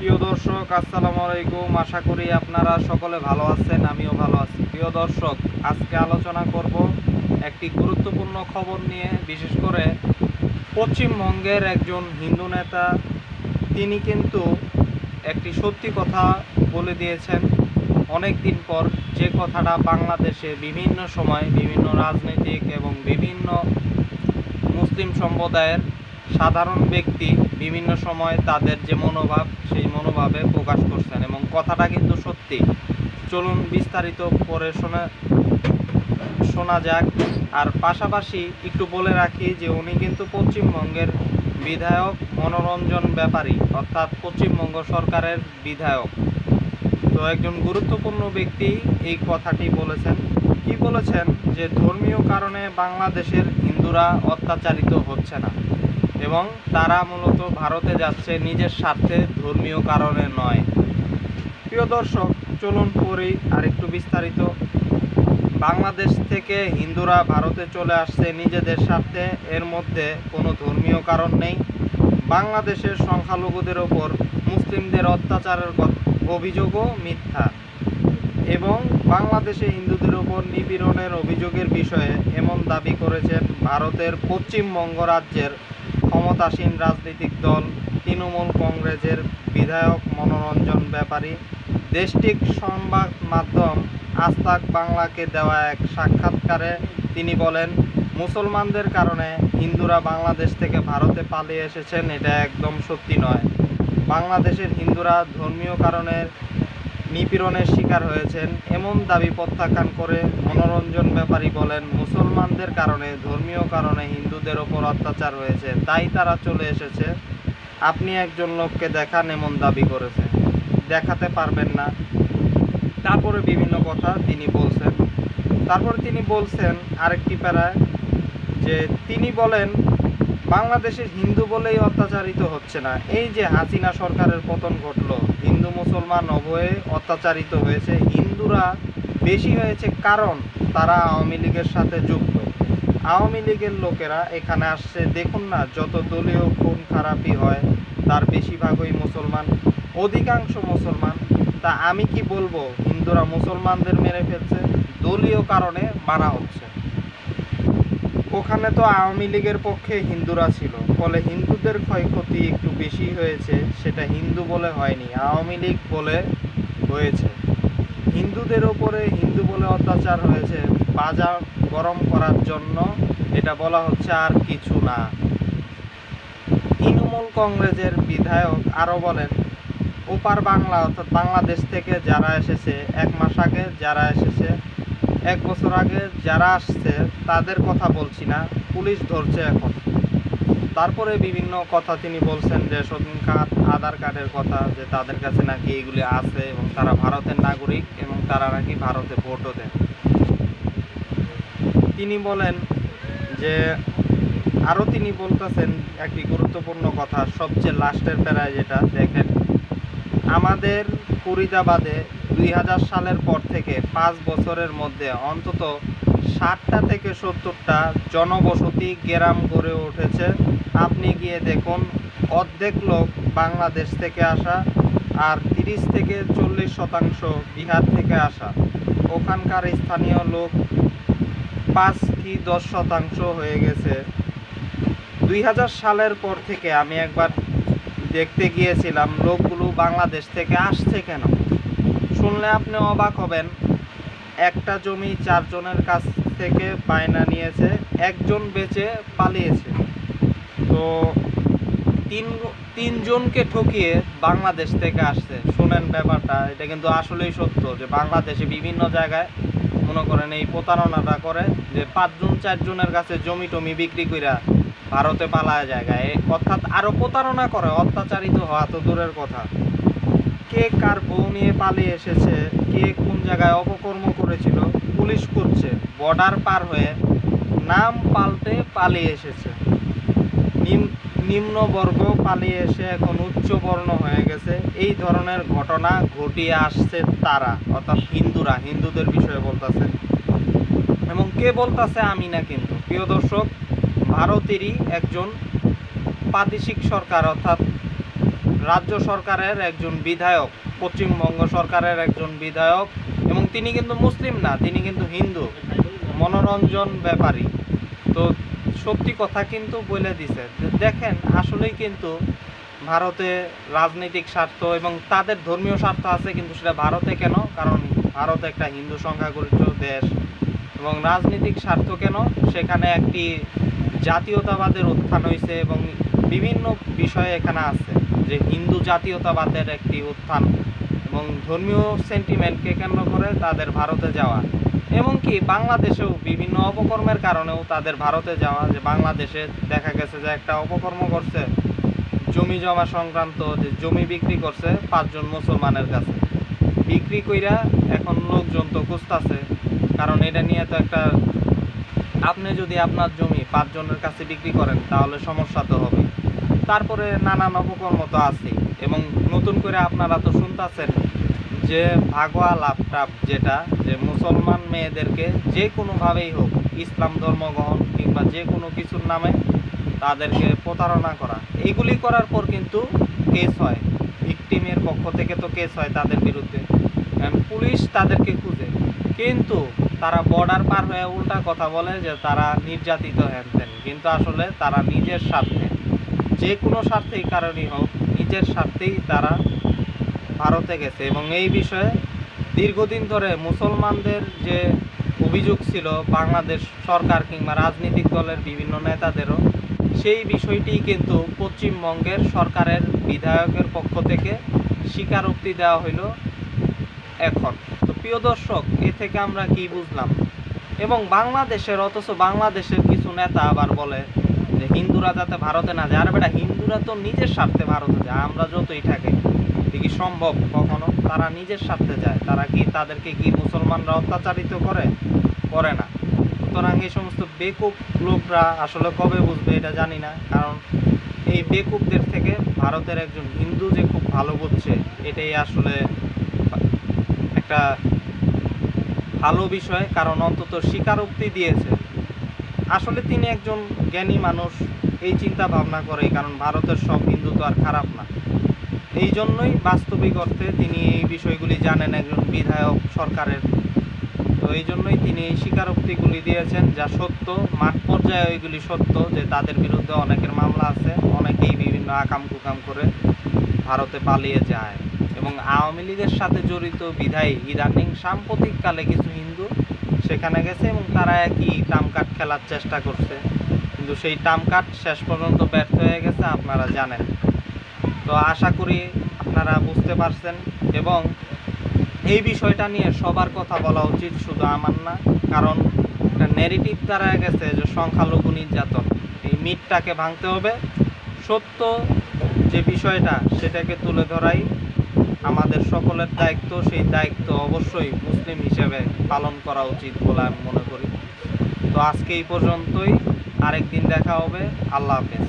প্রিয় দর্শক, আসসালামু আলাইকুম। আশা করি আপনারা সকলে ভালো আছেন, আমিও ভালো আছি। প্রিয় দর্শক, আজকে আলোচনা করব একটি গুরুত্বপূর্ণ খবর নিয়ে। বিশেষ করে পশ্চিমবঙ্গের একজন হিন্দু নেতা, তিনি কিন্তু একটি সত্যি কথা বলে দিয়েছেন অনেক দিন পর, যে কথাটা বাংলাদেশে বিভিন্ন সময় বিভিন্ন রাজনৈতিক এবং বিভিন্ন মুসলিম সম্প্রদায়ের সাধারণ ব্যক্তি বিভিন্ন সময় তাদের যে মনোভাব, সেই মনোভাবে প্রকাশ করছেন এবং কথাটা কিন্তু সত্যি। চলুন বিস্তারিত পরে শোনা যাক। আর পাশাপাশি একটু বলে রাখি যে উনি কিন্তু পশ্চিমবঙ্গের বিধায়ক মনোরঞ্জন ব্যাপারী, অর্থাৎ পশ্চিমবঙ্গ সরকারের বিধায়ক। তো একজন গুরুত্বপূর্ণ ব্যক্তি এই কথাটি বলেছেন। কি বলেছেন? যে ধর্মীয় কারণে বাংলাদেশের হিন্দুরা অত্যাচারিত হচ্ছে না এবং তারা মূলত ভারতে যাচ্ছে নিজের স্বার্থে, ধর্মীয় কারণে নয়। প্রিয় দর্শক, চলুন পড়ি আর একটু বিস্তারিত। বাংলাদেশ থেকে হিন্দুরা ভারতে চলে আসছে নিজেদের স্বার্থে, এর মধ্যে কোনো ধর্মীয় কারণ নেই। বাংলাদেশের সংখ্যালঘুদের ওপর মুসলিমদের অত্যাচারের অভিযোগও মিথ্যা এবং বাংলাদেশে হিন্দুদের ওপর নিপীড়নের অভিযোগের বিষয়ে এমন দাবি করেছেন ভারতের পশ্চিমবঙ্গ রাজ্যের ক্ষমতাসীন রাজনৈতিক দল তৃণমূল কংগ্রেসের বিধায়ক মনোরঞ্জন ব্যাপারী। দেশটির সংবাদ মাধ্যম আজ তাক বাংলাকে দেওয়া এক সাক্ষাৎকারে তিনি বলেন, মুসলমানদের কারণে হিন্দুরা বাংলাদেশ থেকে ভারতে পালিয়ে এসেছেন, এটা একদম সত্যি নয়। বাংলাদেশের হিন্দুরা ধর্মীয় কারণে নিপীড়নের শিকার হয়েছেন এমন দাবি প্রত্যাখ্যান করে মনোরঞ্জন ব্যাপারী বলেন, মুসলমানদের কারণে, ধর্মীয় কারণে হিন্দুদের ওপর অত্যাচার হয়েছে, তাই তারা চলে এসেছে। আপনি একজন লোককে দেখান এমন দাবি করেছে, দেখাতে পারবেন না। তারপরে বিভিন্ন কথা তিনি বলছেন। তারপরে তিনি বলছেন আরেকটি প্যারায় যে তিনি বলেন, বাংলাদেশের হিন্দু বলেই অত্যাচারিত হচ্ছে না। এই যে হাসিনা সরকারের পতন ঘটলো, হিন্দু মুসলমান উভয়ে অত্যাচারিত হয়েছে। হিন্দুরা বেশি হয়েছে কারণ তারা আওয়ামী লীগের সাথে যুক্ত। আওয়ামী লীগের লোকেরা এখানে আসছে, দেখুন না, যত দলীয় খুন খারাপি হয় তার বেশিরভাগই মুসলমান, অধিকাংশ মুসলমান। তা আমি কি বলবো, হিন্দুরা মুসলমানদের মেরে ফেলছে, দলীয় কারণে মারা হচ্ছে। ওখানে তো আওয়ামী লীগের পক্ষে হিন্দুরা ছিল, ফলে হিন্দুদের ক্ষয়ক্ষতি একটু বেশি হয়েছে। সেটা হিন্দু বলে হয়নি, আওয়ামী লীগ বলে হয়েছে। হিন্দুদের ওপরে হিন্দু বলে অত্যাচার হয়েছে বাজার গরম করার জন্য, এটা বলা হচ্ছে, আর কিছু না। তৃণমূল কংগ্রেসের বিধায়ক আরও বলেন, ওপার বাংলা অর্থাৎ বাংলাদেশ থেকে যারা এসেছে, 1 মাস আগে যারা এসেছে, 1 বছর আগে যারা আসছে, তাদের কথা বলছি না, পুলিশ ধরছে এখন। তারপরে বিভিন্ন কথা তিনি বলছেন, রেশন কার্ড, আধার কার্ডের কথা, যে তাদের কাছে নাকি এগুলি আছে এবং তারা ভারতের নাগরিক এবং তারা নাকি ভারতে ভোটও দেন। তিনি বলেন যে আরও তিনি বলতেছেন একটি গুরুত্বপূর্ণ কথা, সবচেয়ে লাস্টের প্যারায় যেটা দেখেন, আমাদের ফরিদাবাদে 2000 সালের পর থেকে 5 বছরের মধ্যে অন্তত 60টা থেকে 70টা জনবসতি গ্রাম গড়ে উঠেছে। আপনি গিয়ে দেখুন, অর্ধেক লোক বাংলাদেশ থেকে আসা আর 30 থেকে 40% বিহার থেকে আসা। ওখানকার স্থানীয় লোক 5 কি 10% হয়ে গেছে। 2000 সালের পর থেকে আমি একবার দেখতে গিয়েছিলাম, লোকগুলো বাংলাদেশ থেকে আসছে কেন, শুনলে আপনি অবাক হবেন। একটা জমি 4 জনের কাছ থেকে বায়না নিয়েছে, একজন বেচে পালিয়েছে। তো তিন জনকে ঠকিয়ে বাংলাদেশ থেকে আসছে। শুনেন ব্যাপারটা, এটা কিন্তু আসলেই সত্য যে বাংলাদেশে বিভিন্ন জায়গায় মনে করেন এই প্রতারণাটা করে, যে 5 জন 4 জনের কাছে জমি টমি বিক্রি কইরা ভারতে পালায় জায়গায়, অর্থাৎ আরও প্রতারণা করে। অত্যাচারিত হওয়া তো দূরের কথা, কে কার বউ নিয়ে পালিয়ে এসেছে, কে কোন জায়গায় অপকর্ম করেছিল, পুলিশ করছে। বর্ডার পার হয়ে নাম পাল্টে পালিয়ে এসেছে, নিম্নবর্গ পালিয়ে এসে এখন উচ্চবর্ণ হয়ে গেছে। এই ধরনের ঘটনা ঘটিয়ে আসছে তারা, অর্থাৎ হিন্দুরা, হিন্দুদের বিষয়ে বলতেছে। এবং কে বলতেছে? আমি না কিন্তু, প্রিয় দর্শক, ভারতেরই একজন প্রাদেশিক সরকার, অর্থাৎ রাজ্য সরকারের একজন বিধায়ক, পশ্চিমবঙ্গ সরকারের একজন বিধায়ক, এবং তিনি কিন্তু মুসলিম না, তিনি কিন্তু হিন্দু, মনোরঞ্জন ব্যাপারী। তো সত্যি কথা কিন্তু বলে দিছে। দেখেন আসলেই কিন্তু ভারতে রাজনৈতিক স্বার্থ এবং তাদের ধর্মীয় স্বার্থ আছে, কিন্তু সেটা ভারতে কেন? কারণ ভারত একটা হিন্দু সংখ্যাগরিষ্ঠ দেশ। এবং রাজনৈতিক স্বার্থ কেন? সেখানে একটি জাতীয়তাবাদের উত্থান হয়েছে এবং বিভিন্ন বিষয় এখানে আছে, যে হিন্দু জাতীয়তাবাদের একটি উত্থান এবং ধর্মীয় সেন্টিমেন্টকে কেন্দ্র করে তাদের ভারতে যাওয়া, এমনকি বাংলাদেশেও বিভিন্ন অপকর্মের কারণেও তাদের ভারতে যাওয়া। যে বাংলাদেশে দেখা গেছে যে একটা অপকর্ম করছে, জমি জমা সংক্রান্ত, যে জমি বিক্রি করছে 5 জন মুসলমানের কাছে, বিক্রি কইরা এখন লোকজন তো খুঁজতেছে, কারণ এটা নিয়ে তো একটা, আপনি যদি আপনার জমি 5 জনের কাছে বিক্রি করেন তাহলে সমস্যা তো হবে। তারপরে নানান অপকর্ম তো আছেই, এবং নতুন করে আপনারা তো শুনতেছেন যে ভাগোয়া লাভটাপ, যেটা যে মুসলমান মেয়েদেরকে যে কোনোভাবেই হোক ইসলাম ধর্ম গ্রহণ কিংবা যে কোনো কিছুর নামে তাদেরকে প্রতারণা করা, এগুলি করার পর কিন্তু কেস হয়, ভিকটিমের পক্ষ থেকে তো কেস হয় তাদের বিরুদ্ধে, পুলিশ তাদেরকে খুঁজে, কিন্তু তারা বর্ডার পার হয়ে উল্টা কথা বলে যে তারা নির্যাতিত হ্যানতেন, কিন্তু আসলে তারা নিজের স্বার্থে, যে কোনো স্বার্থেই কারণই হোক, নিজের স্বার্থেই তারা ভারতে গেছে। এবং এই বিষয়ে দীর্ঘদিন ধরে মুসলমানদের যে অভিযোগ ছিল বাংলাদেশ সরকার কিংবা রাজনৈতিক দলের বিভিন্ন নেতাদেরও, সেই বিষয়টি কিন্তু পশ্চিমবঙ্গের সরকারের বিধায়কের পক্ষ থেকে স্বীকারোক্তি দেওয়া হইল এখন। তো প্রিয় দর্শক, এ থেকে আমরা কি বুঝলাম? এবং বাংলাদেশের, অথচ বাংলাদেশের কিছু নেতা আবার বলে যে হিন্দুরা যাতে ভারতে না যায়। আর বেটা, হিন্দুরা তো নিজের স্বার্থে ভারতে যায়, আমরা যতই থাকি, কি সম্ভব কখনো? তারা নিজের স্বার্থে যায়, তারা কি, তাদেরকে কি মুসলমানরা অত্যাচারিত করে না। সুতরাং এই সমস্ত বেকুব লোকরা আসলে কবে বুঝবে এটা জানি না, কারণ এই বেকুবদের থেকে ভারতের একজন হিন্দু যে খুব ভালো বুঝছে, এটাই আসলে একটা ভালো বিষয়, কারণ অন্তত স্বীকারোক্তি দিয়েছে। আসলে তিনি একজন জ্ঞানী মানুষ, এই চিন্তা ভাবনা করে, কারণ ভারতের সব হিন্দু তো আর খারাপ না। এই জন্যই বাস্তবিক অর্থে তিনি এই বিষয়গুলি জানেন, একজন বিধায়ক সরকারের। তো এই জন্যই তিনি এই স্বীকারোক্তিগুলি দিয়েছেন, যা সত্য, মাঠ পর্যায়ে ওইগুলি সত্য, যে তাদের বিরুদ্ধে অনেকের মামলা আছে, অনেকেই বিভিন্ন আকাম কুকাম করে ভারতে পালিয়ে যায়। এবং আওয়ামী লীগের সাথে জড়িত বিধায়ী ইদানিং সাম্প্রতিককালে কিছু হিন্দু সেখানে গেছে এবং তারা একই টার্ম কার্ড খেলার চেষ্টা করছে, কিন্তু সেই টার্ম কার্ড শেষ পর্যন্ত ব্যর্থ হয়ে গেছে, আপনারা জানেন। তো আশা করি আপনারা বুঝতে পারছেন, এবং এই বিষয়টা নিয়ে সবার কথা বলা উচিত, শুধু আমার না, কারণ একটা ন্যারেটিভ দাঁড়ায় গেছে যে সংখ্যালঘু নির্যাতন, এই মিথটাকে ভাঙতে হবে। সত্য যে বিষয়টা সেটাকে তুলে ধরাই আমাদের সকলের দায়িত্ব, সেই দায়িত্ব অবশ্যই মুসলিম হিসেবে পালন করা উচিত বলে আমি মনে করি। তো আজকে এই পর্যন্তই, আরেকদিন দেখা হবে। আল্লাহ হাফেজ।